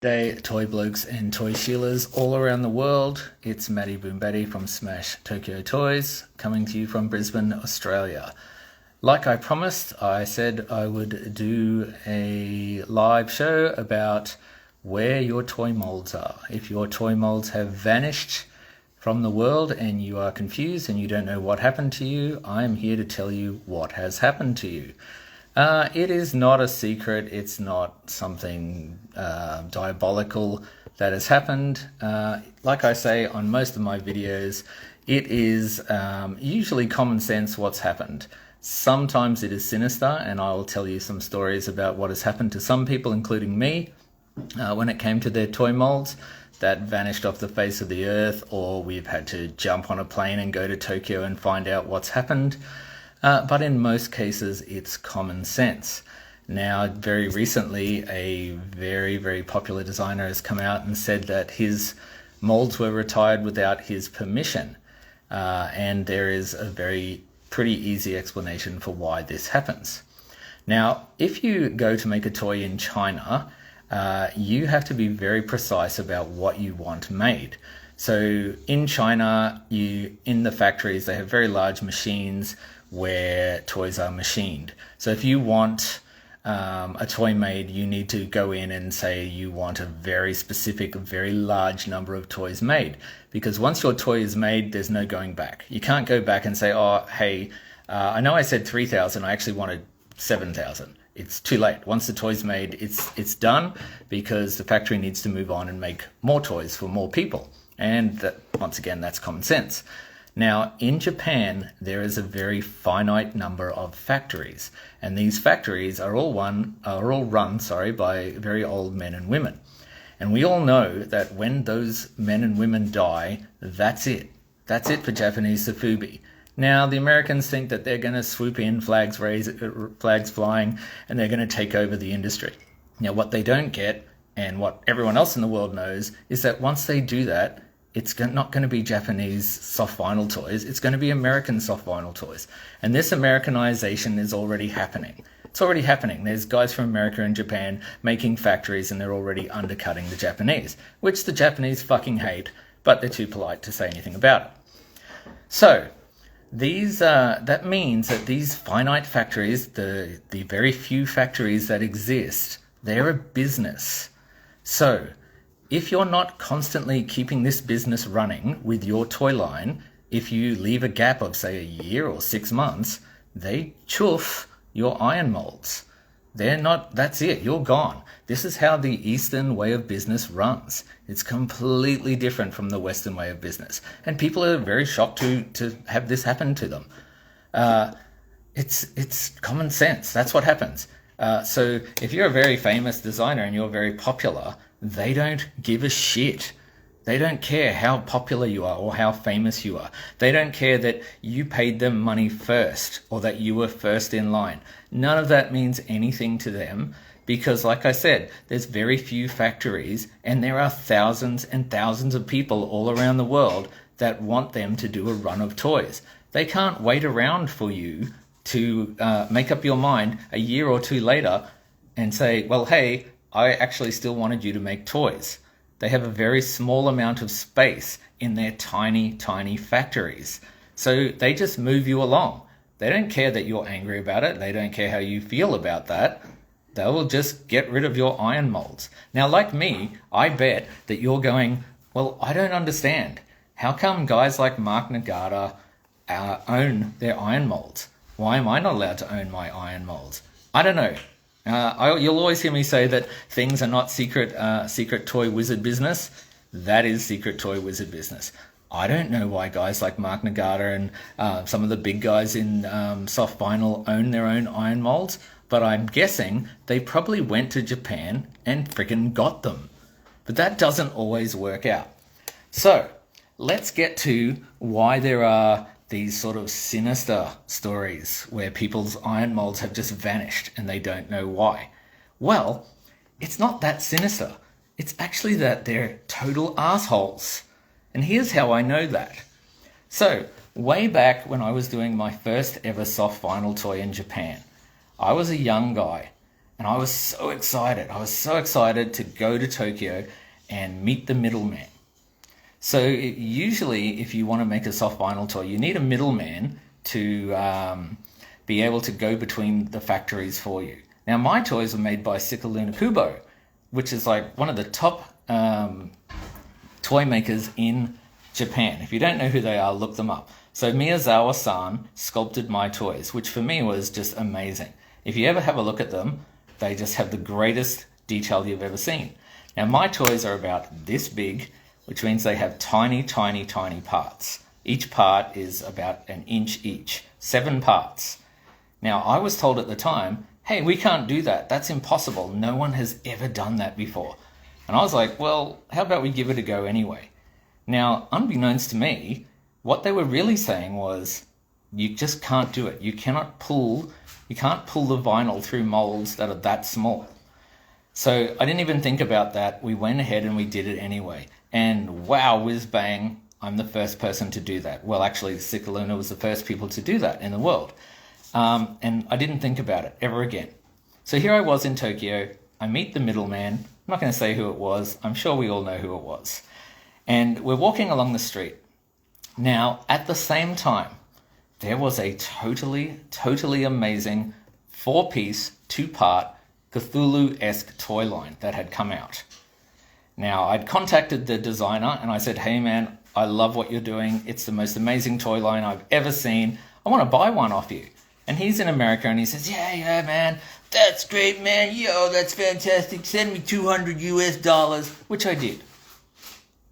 Day, toy blokes and toy sheilas all around the world. It's Matty Boombaddy from Smash Tokyo Toys, coming to you from Brisbane, Australia. Like I promised, I said I would do a live show about where your toy molds are. If your toy molds have vanished from the world and you are confused and you don't know what happened to you, I'm here to tell you what has happened to you. It is not a secret. It's not something diabolical that has happened. Like I say on most of my videos, it is usually common sense what's happened. Sometimes it is sinister, and I will tell you some stories about what has happened to some people, including me, when it came to their toy molds that vanished off the face of the earth, or we've had to jump on a plane and go to Tokyo and find out what's happened. But in most cases, it's common sense. Now, very recently, a very, very popular designer has come out and said that his molds were retired without his permission. And there is a pretty easy explanation for why this happens. Now, if you go to make a toy in China, you have to be very precise about what you want made. So in China, in the factories, they have very large machines where toys are machined. So if you want a toy made, you need to go in and say you want a very specific, very large number of toys made. Because once your toy is made, there's no going back. You can't go back and say, oh, hey, I know I said 3,000, I actually wanted 7,000. It's too late. Once the toy's made, it's done, because the factory needs to move on and make more toys for more people. And that, once again, that's common sense. Now, in Japan, there is a very finite number of factories, and these factories are all run by very old men and women. And we all know that when those men and women die, that's it. That's it for Japanese sofubi. Now, the Americans think that they're going to swoop in, flags flying, and they're going to take over the industry. Now, what they don't get, and what everyone else in the world knows, is that once they do that, it's not going to be Japanese soft vinyl toys. It's going to be American soft vinyl toys. And this Americanization is already happening. It's already happening. There's guys from America and Japan making factories, and they're already undercutting the Japanese, which the Japanese fucking hate, but they're too polite to say anything about it. So that means that these finite factories, the very few factories that exist, they're a business. So if you're not constantly keeping this business running with your toy line, if you leave a gap of, say, a year or 6 months, they chuff your iron molds. That's it, you're gone. This is how the Eastern way of business runs. It's completely different from the Western way of business. And people are very shocked to have this happen to them. It's common sense. That's what happens. So if you're a very famous designer and you're very popular, they don't give a shit. They don't care how popular you are or how famous you are. They don't care that you paid them money first or that you were first in line. None of that means anything to them, because, like I said, there's very few factories, and there are thousands and thousands of people all around the world that want them to do a run of toys. They can't wait around for you to make up your mind a year or two later and say, well, hey, I actually still wanted you to make toys. They have a very small amount of space in their tiny, tiny factories. So they just move you along. They don't care that you're angry about it. They don't care how you feel about that. They will just get rid of your iron molds. Now, like me, I bet that you're going, well, I don't understand. How come guys like Mark Nagata own their iron molds? Why am I not allowed to own my iron molds? I don't know. You'll always hear me say that things are not secret toy wizard business. That is secret toy wizard business. I don't know why guys like Mark Nagata and some of the big guys in soft vinyl own their own iron molds, but I'm guessing they probably went to Japan and frickin' got them. But that doesn't always work out. So let's get to why there are these sort of sinister stories where people's iron molds have just vanished and they don't know why. Well, it's not that sinister. It's actually that they're total assholes. And here's how I know that. So, way back when I was doing my first ever soft vinyl toy in Japan, I was a young guy And I was so excited. I was so excited to go to Tokyo and meet the middleman. So usually if you want to make a soft vinyl toy, you need a middleman to be able to go between the factories for you. Now my toys were made by Sikaluna Kubo, which is like one of the top toy makers in Japan. If you don't know who they are, look them up. So Miyazawa-san sculpted my toys, which for me was just amazing. If you ever have a look at them, they just have the greatest detail you've ever seen. Now my toys are about this big, which means they have tiny, tiny, tiny parts. Each part is about an inch each, 7 parts. Now I was told at the time, hey, we can't do that. That's impossible. No one has ever done that before. And I was like, well, how about we give it a go anyway? Now, unbeknownst to me, what they were really saying was, you just can't do it. You can't pull the vinyl through molds that are that small. So I didn't even think about that. We went ahead and we did it anyway. And wow, whiz bang, I'm the first person to do that. Well, actually, Sikaluna was the first people to do that in the world. And I didn't think about it ever again. So here I was in Tokyo. I meet the middleman. I'm not going to say who it was. I'm sure we all know who it was. And we're walking along the street. Now, at the same time, there was a totally amazing 4-piece, 2-part Cthulhu-esque toy line that had come out. Now, I'd contacted the designer and I said, hey man, I love what you're doing. It's the most amazing toy line I've ever seen. I want to buy one off you. And he's in America and he says, yeah, man, that's great, man. Yo, that's fantastic. Send me $200, which I did.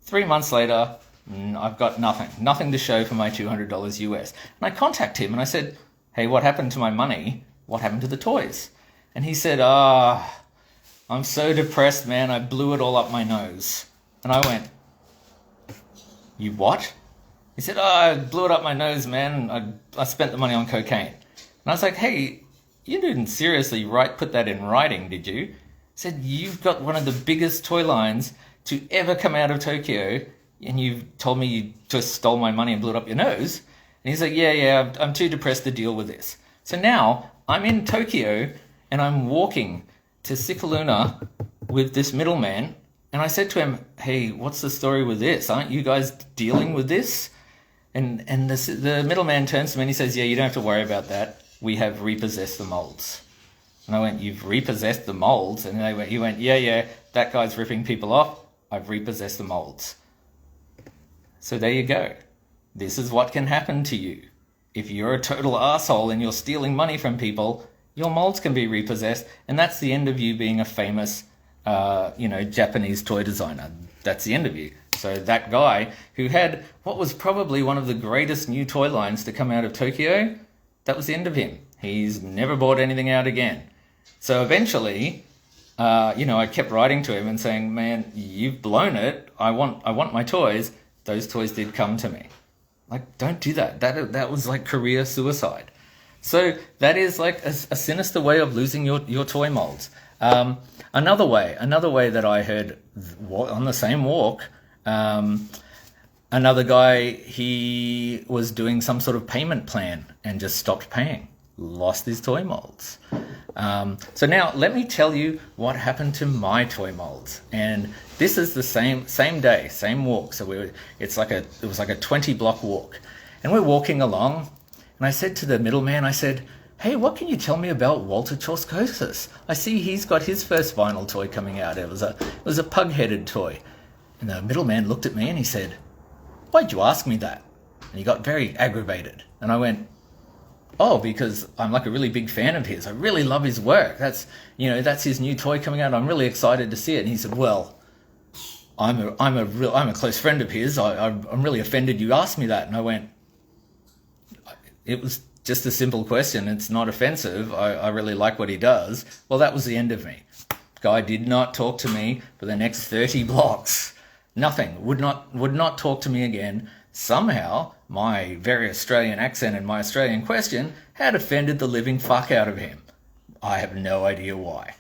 3 months later, I've got nothing to show for my $200 US. And I contact him and I said, hey, what happened to my money? What happened to the toys? And he said, I'm so depressed, man. I blew it all up my nose. And I went, you what? He said, I blew it up my nose, man. I spent the money on cocaine. And I was like, hey, you didn't seriously put that in writing, did you? He said, you've got one of the biggest toy lines to ever come out of Tokyo, and you've told me you just stole my money and blew it up your nose. And he's like, yeah, I'm too depressed to deal with this. So now I'm in Tokyo and I'm walking to Sikaluna with this middleman. And I said to him, hey, what's the story with this? Aren't you guys dealing with this? And the middleman turns to me and he says, yeah, you don't have to worry about that. We have repossessed the molds. And I went, you've repossessed the molds? And he went, yeah, that guy's ripping people off. I've repossessed the molds. So there you go. This is what can happen to you. If you're a total asshole and you're stealing money from people, your molds can be repossessed, and that's the end of you being a famous, Japanese toy designer. That's the end of you. So that guy who had what was probably one of the greatest new toy lines to come out of Tokyo, that was the end of him. He's never bought anything out again. So eventually, I kept writing to him and saying, man, you've blown it. I want my toys. Those toys did come to me. Like, don't do that. That was like career suicide. So that is like a sinister way of losing your toy molds. Another way that I heard on the same walk, another guy, he was doing some sort of payment plan and just stopped paying, lost his toy molds. So now let me tell you what happened to my toy molds. And this is the same day, same walk. So it was like a 20-block walk, and we're walking along. And I said to the middleman, I said, hey, what can you tell me about Walter Chauskosis? I see he's got his first vinyl toy coming out. It was a pug-headed toy. And the middleman looked at me and he said, why'd you ask me that? And he got very aggravated. And I went, oh, because I'm like a really big fan of his. I really love his work. That's his new toy coming out. I'm really excited to see it. And he said, well, I'm a close friend of his. I'm really offended you asked me that. And I went, it was just a simple question. It's not offensive. I really like what he does. Well, that was the end of me. Guy did not talk to me for the next 30 blocks. Nothing. Would not talk to me again. Somehow, my very Australian accent and my Australian question had offended the living fuck out of him. I have no idea why.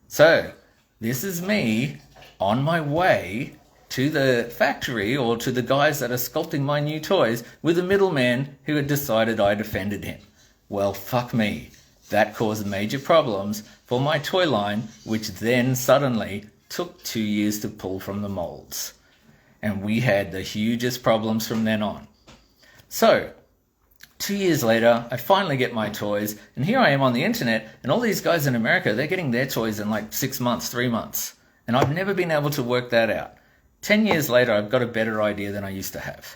So, this is me on my way to the factory or to the guys that are sculpting my new toys with a middleman who had decided I'd offended him. Well, fuck me. That caused major problems for for my toy line, which then suddenly took 2 years to pull from the molds. And we had the hugest problems from then on. So, 2 years later, I finally get my toys, and here I am on the internet, and all these guys in America, they're getting their toys in like 6 months, 3 months. And I've never been able to work that out. 10 years later, I've got a better idea than I used to have.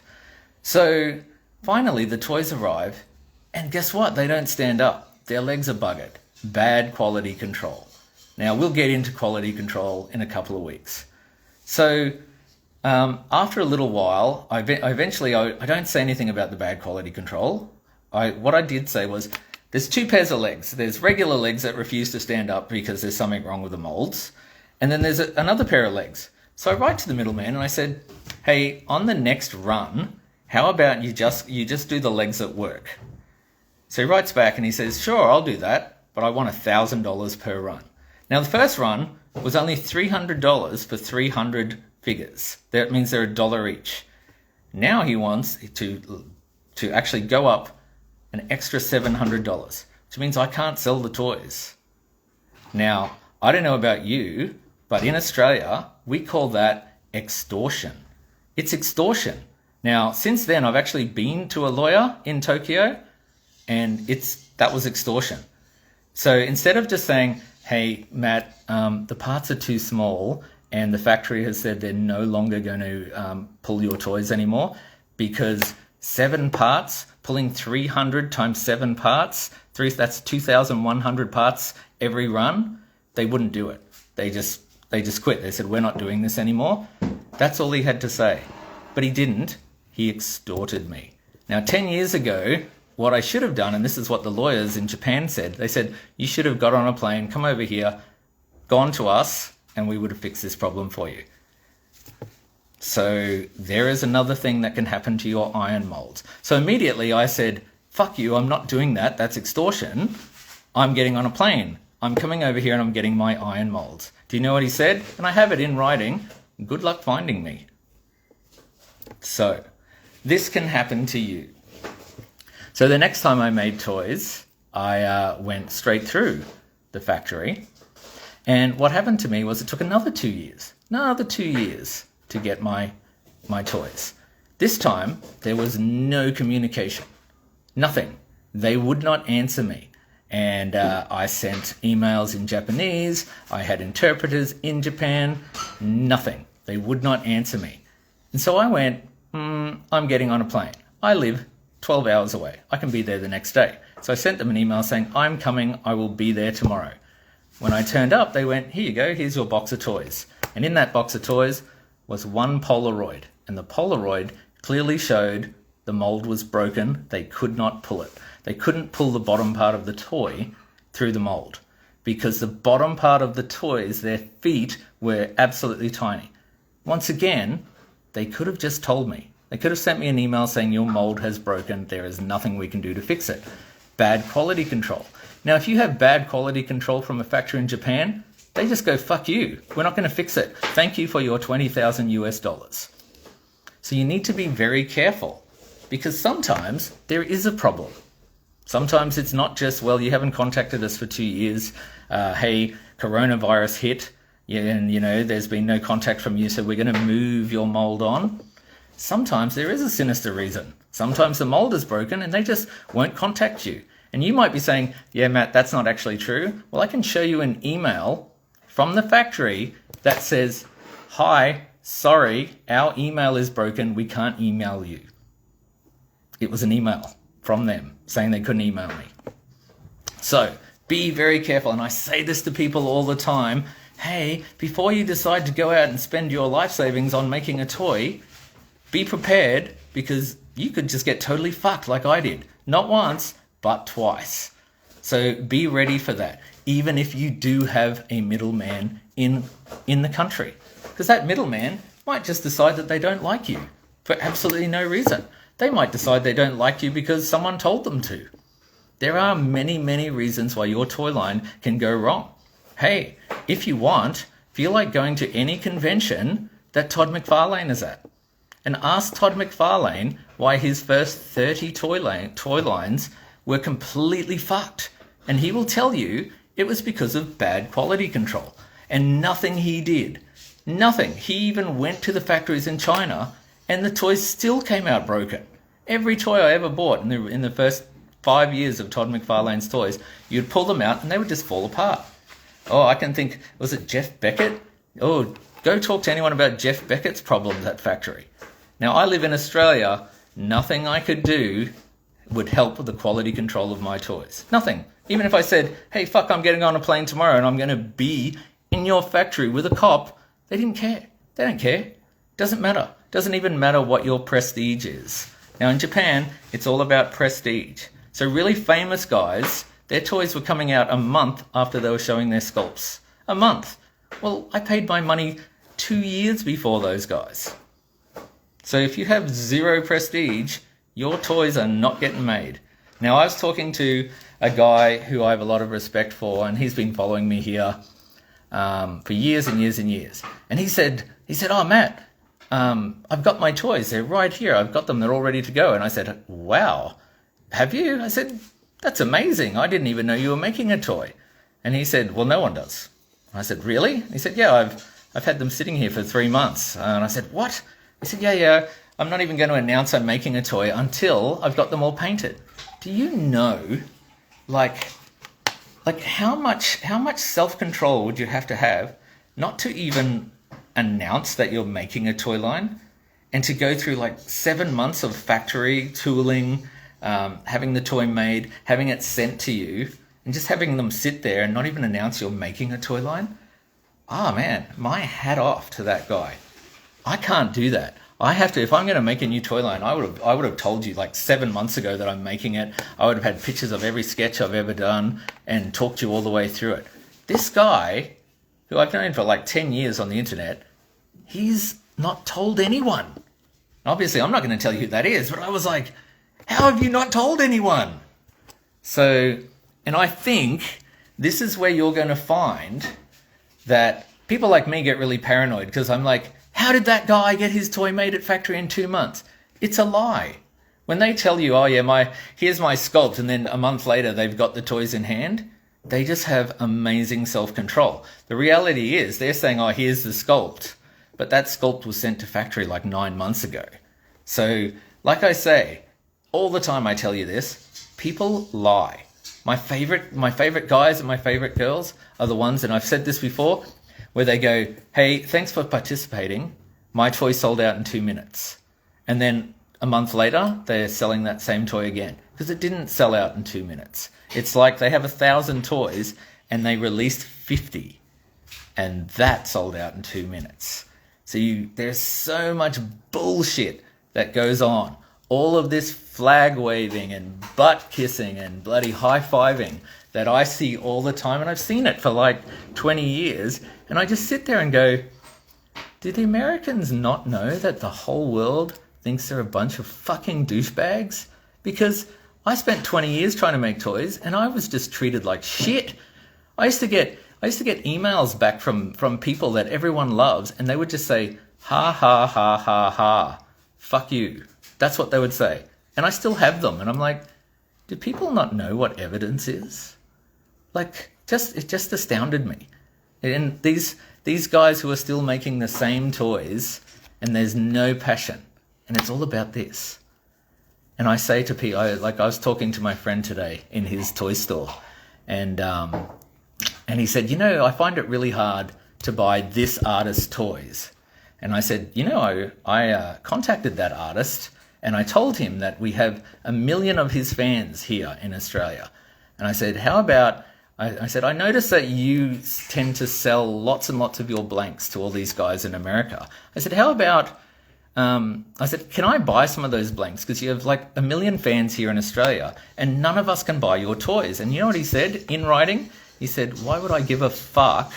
So, finally, the toys arrive, and guess what? They don't stand up. Their legs are buggered. Bad quality control. Now, we'll get into quality control in a couple of weeks. So, after a little while, I don't say anything about the bad quality control. What I did say was, there's 2 pairs of legs. There's regular legs that refuse to stand up because there's something wrong with the molds. And then there's another pair of legs. So I write to the middleman and I said, hey, on the next run, how about you just do the legs that work? So he writes back and he says, sure, I'll do that, but I want $1,000 per run. Now, the first run was only $300 for 300 figures. That means they're $1 each. Now he wants to actually go up an extra $700, which means I can't sell the toys. Now, I don't know about you, but in Australia, we call that extortion. It's extortion. Now, since then, I've actually been to a lawyer in Tokyo, and that was extortion. So instead of just saying, hey, Matt, the parts are too small and the factory has said they're no longer going to pull your toys anymore because 7 parts, pulling 300 times 7 parts, that's 2,100 parts every run, they wouldn't do it. They just quit. They said, we're not doing this anymore. That's all he had to say. But he didn't. He extorted me. Now, 10 years ago, what I should have done, and this is what the lawyers in Japan said, they said, you should have got on a plane, come over here, gone to us, and we would have fixed this problem for you. So there is another thing that can happen to your iron molds. So immediately I said, fuck you, I'm not doing that. That's extortion. I'm getting on a plane. I'm coming over here and I'm getting my iron molds. Do you know what he said? And I have it in writing. Good luck finding me. So this can happen to you. So the next time I made toys, I went straight through the factory. And what happened to me was it took another 2 years to get my toys. This time, there was no communication. Nothing. They would not answer me. And I sent emails in Japanese. I had interpreters in Japan. Nothing. They would not answer me. And so I went, I'm getting on a plane. I live 12 hours away. I can be there the next day. So I sent them an email saying, I'm coming. I will be there tomorrow. When I turned up, they went, here you go. Here's your box of toys. And in that box of toys was one Polaroid. And the Polaroid clearly showed the mold was broken. They could not pull it. They couldn't pull the bottom part of the toy through the mold because the bottom part of the toys, their feet were absolutely tiny. Once again, they could have just told me. They could have sent me an email saying your mold has broken. There is nothing we can do to fix it. Bad quality control. Now, if you have bad quality control from a factory in Japan, they just go, fuck you. We're not going to fix it. Thank you for your $20,000 US. So you need to be very careful because sometimes there is a problem. Sometimes it's not just, well, you haven't contacted us for 2 years. Hey, coronavirus hit, and there's been no contact from you, so we're going to move your mold on. Sometimes there is a sinister reason. Sometimes the mold is broken and they just won't contact you. And you might be saying, yeah, Matt, that's not actually true. Well, I can show you an email from the factory that says, hi, sorry, our email is broken. We can't email you. It was an email from them saying they couldn't email me. So be very careful. And I say this to people all the time. Hey, before you decide to go out and spend your life savings on making a toy, be prepared because you could just get totally fucked like I did. Not once, but twice. So be ready for that, even if you do have a middleman in the country. Because that middleman might just decide that they don't like you for absolutely no reason. They might decide they don't like you because someone told them to. There are many, many reasons why your toy line can go wrong. Hey, if you want, feel like going to any convention that Todd McFarlane is at. And ask Todd McFarlane why his first 30 toy lines were completely fucked. And he will tell you It was because of bad quality control. And nothing he did. Nothing. He even went to the factories in China and the toys still came out broken. Every toy I ever bought in the first 5 years of Todd McFarlane's toys, you'd pull them out and they would just fall apart. Oh, I can think, was it Jeff Beckett? Oh, go talk to anyone about Jeff Beckett's problems at factory. Now, I live in Australia. Nothing I could do would help with the quality control of my toys. Nothing. Even if I said, hey, fuck, I'm getting on a plane tomorrow and I'm going to be in your factory with a cop, they didn't care. They don't care. Doesn't matter. Doesn't even matter what your prestige is. Now, in Japan, it's all about prestige. So really famous guys, their toys were coming out a month after they were showing their sculpts. A month. Well, I paid my money 2 years before those guys. So if you have zero prestige, your toys are not getting made. Now, I was talking to a guy who I have a lot of respect for, and he's been following me here for years and years and years. And he said, oh, Matt, I've got my toys. They're right here. I've got them. They're all ready to go. And I said, wow, have you? I said, that's amazing. I didn't even know you were making a toy. And he said, well, no one does. I said, really? He said, yeah, I've had them sitting here for 3 months. And I said, what? He said, yeah, I'm not even going to announce I'm making a toy until I've got them all painted. Do you know, like how much self-control would you have to not to even announce that you're making a toy line, and to go through like 7 months of factory tooling, having the toy made, having it sent to you, and just having them sit there and not even announce you're making a toy line? Ah, man, my hat off to that guy. I can't do that. I have to, if I'm going to make a new toy line, I would have told you like 7 months ago that I'm making it. I would have had pictures of every sketch I've ever done and talked you all the way through it. This guy, who I've known for like 10 years on the internet, he's not told anyone. Obviously, I'm not going to tell you who that is, but I was like, how have you not told anyone? So, and I think this is where you're going to find that people like me get really paranoid, because I'm like, how did that guy get his toy made at factory in 2 months? It's a lie. When they tell you, oh yeah, here's my sculpt, and then a month later they've got the toys in hand, they just have amazing self-control. The reality is they're saying, oh, here's the sculpt, but that sculpt was sent to factory like 9 months ago. So, like I say, all the time I tell you this, people lie. My favorite guys and my favorite girls are the ones, and I've said this before, where they go, hey, thanks for participating. My toy sold out in 2 minutes. And then a month later, they're selling that same toy again because it didn't sell out in 2 minutes. It's like they have 1,000 toys and they released 50 and that sold out in 2 minutes. So there's so much bullshit that goes on. All of this flag waving and butt kissing and bloody high-fiving that I see all the time, and I've seen it for like 20 years, and I just sit there and go, do the Americans not know that the whole world thinks they're a bunch of fucking douchebags? Because I spent 20 years trying to make toys, and I was just treated like shit. I used to get emails back from people that everyone loves, and they would just say, ha, ha, ha, ha, ha, fuck you. That's what they would say. And I still have them, and I'm like, do people not know what evidence is? Like, it just astounded me. And these guys who are still making the same toys, and there's no passion, and it's all about this. And I say to people, I was talking to my friend today in his toy store, and he said, I find it really hard to buy this artist's toys. And I said, I contacted that artist, and I told him that we have 1 million of his fans here in Australia. And I said, how about, I said, I noticed that you tend to sell lots and lots of your blanks to all these guys in America. I said, how about, I said, can I buy some of those blanks? Because you have like 1 million fans here in Australia, and none of us can buy your toys. And you know what he said in writing? He said, why would I give a fuck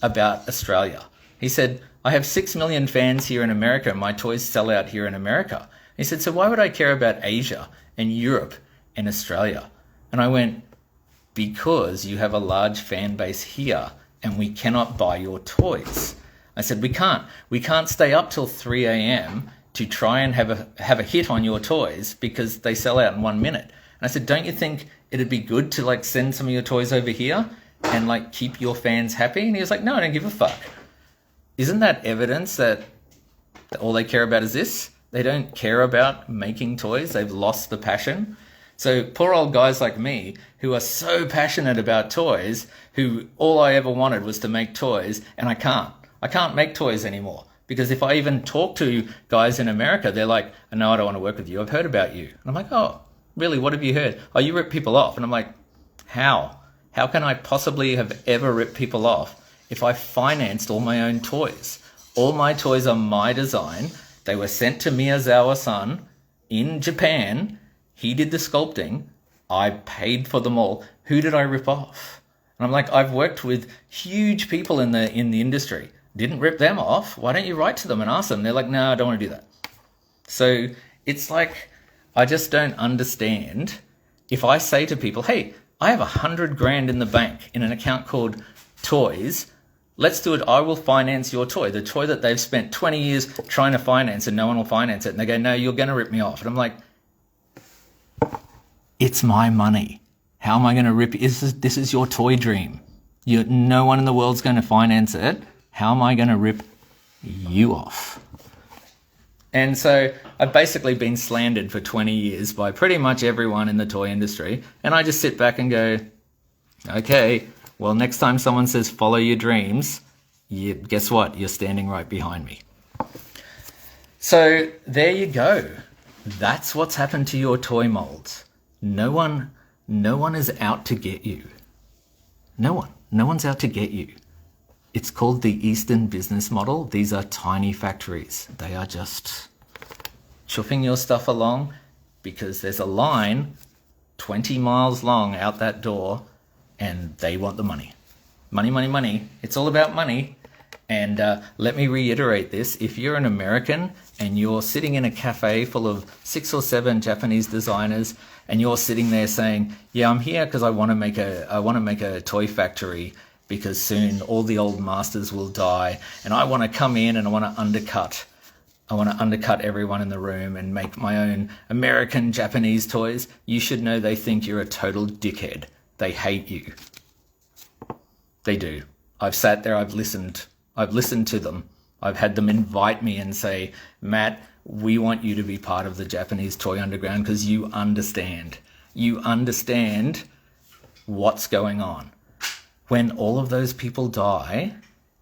about Australia? He said, I have 6 million fans here in America, and my toys sell out here in America. He said, so why would I care about Asia and Europe and Australia? And I went, because you have a large fan base here and we cannot buy your toys. I said, we can't stay up till 3 a.m. to try and have a hit on your toys because they sell out in 1 minute. And I said, don't you think it'd be good to like send some of your toys over here and like keep your fans happy? And he was like, no, I don't give a fuck. Isn't that evidence that all they care about is this? They don't care about making toys. They've lost the passion. So poor old guys like me who are so passionate about toys, who all I ever wanted was to make toys, and I can't make toys anymore. Because if I even talk to guys in America, they're like, no, I don't want to work with you. I've heard about you. And I'm like, oh, really? What have you heard? Oh, you rip people off. And I'm like, how? How can I possibly have ever ripped people off if I financed all my own toys? All my toys are my design. They were sent to Miyazawa-san in Japan. He did the sculpting. I paid for them all. Who did I rip off? And I'm like, I've worked with huge people in the industry. Didn't rip them off. Why don't you write to them and ask them? They're like, no, I don't want to do that. So it's like, I just don't understand. If I say to people, hey, I have $100,000 in the bank in an account called Toys. Let's do it. I will finance your toy. The toy that they've spent 20 years trying to finance and no one will finance it. And they go, no, you're going to rip me off. And I'm like, it's my money. How am I going to rip you? This is your toy dream. No one in the world's going to finance it. How am I going to rip you off? And so I've basically been slandered for 20 years by pretty much everyone in the toy industry. And I just sit back and go, okay, well, next time someone says follow your dreams, guess what? You're standing right behind me. So there you go. That's what's happened to your toy molds. No one is out to get you. No one's out to get you. It's called the Eastern business model. These are tiny factories. They are just chuffing your stuff along because there's a line 20 miles long out that door and they want the money. Money, money, money. It's all about money. And let me reiterate this. If you're an American and you're sitting in a cafe full of 6 or 7 Japanese designers and you're sitting there saying, yeah, I'm here because I want to make a toy factory because soon all the old masters will die and I want to come in and I want to undercut everyone in the room and make my own American Japanese toys, you should know they think you're a total dickhead. They hate you. They do. I've sat there, I've listened to them. I've had them invite me and say, Matt, we want you to be part of the Japanese toy underground because you understand. You understand what's going on. When all of those people die,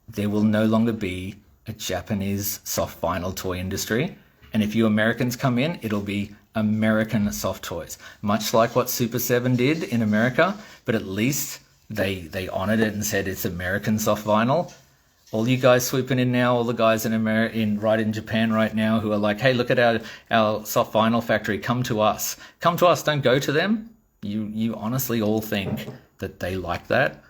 there will no longer be a Japanese soft vinyl toy industry. And if you Americans come in, it'll be American soft toys. Much like what Super 7 did in America, but at least they honored it and said it's American soft vinyl. All you guys swooping in now, all the guys in Japan right now who are like, hey, look at our soft vinyl factory, come to us. Come to us, don't go to them. You honestly all think that they like that.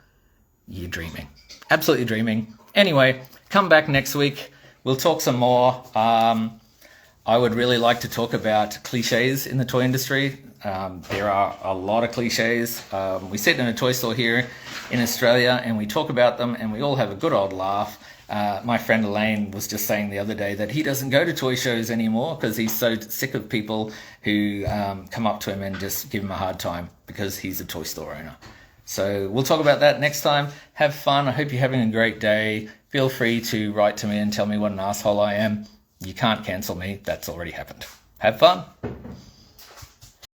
You're dreaming. Absolutely dreaming. Anyway, come back next week. We'll talk some more. I would really like to talk about cliches in the toy industry. There are a lot of cliches. We sit in a toy store here in Australia and we talk about them and we all have a good old laugh. My friend Elaine was just saying the other day that he doesn't go to toy shows anymore because he's so sick of people who come up to him and just give him a hard time because he's a toy store owner. So we'll talk about that next time. Have fun. I hope you're having a great day. Feel free to write to me and tell me what an asshole I am. You can't cancel me. That's already happened. Have fun.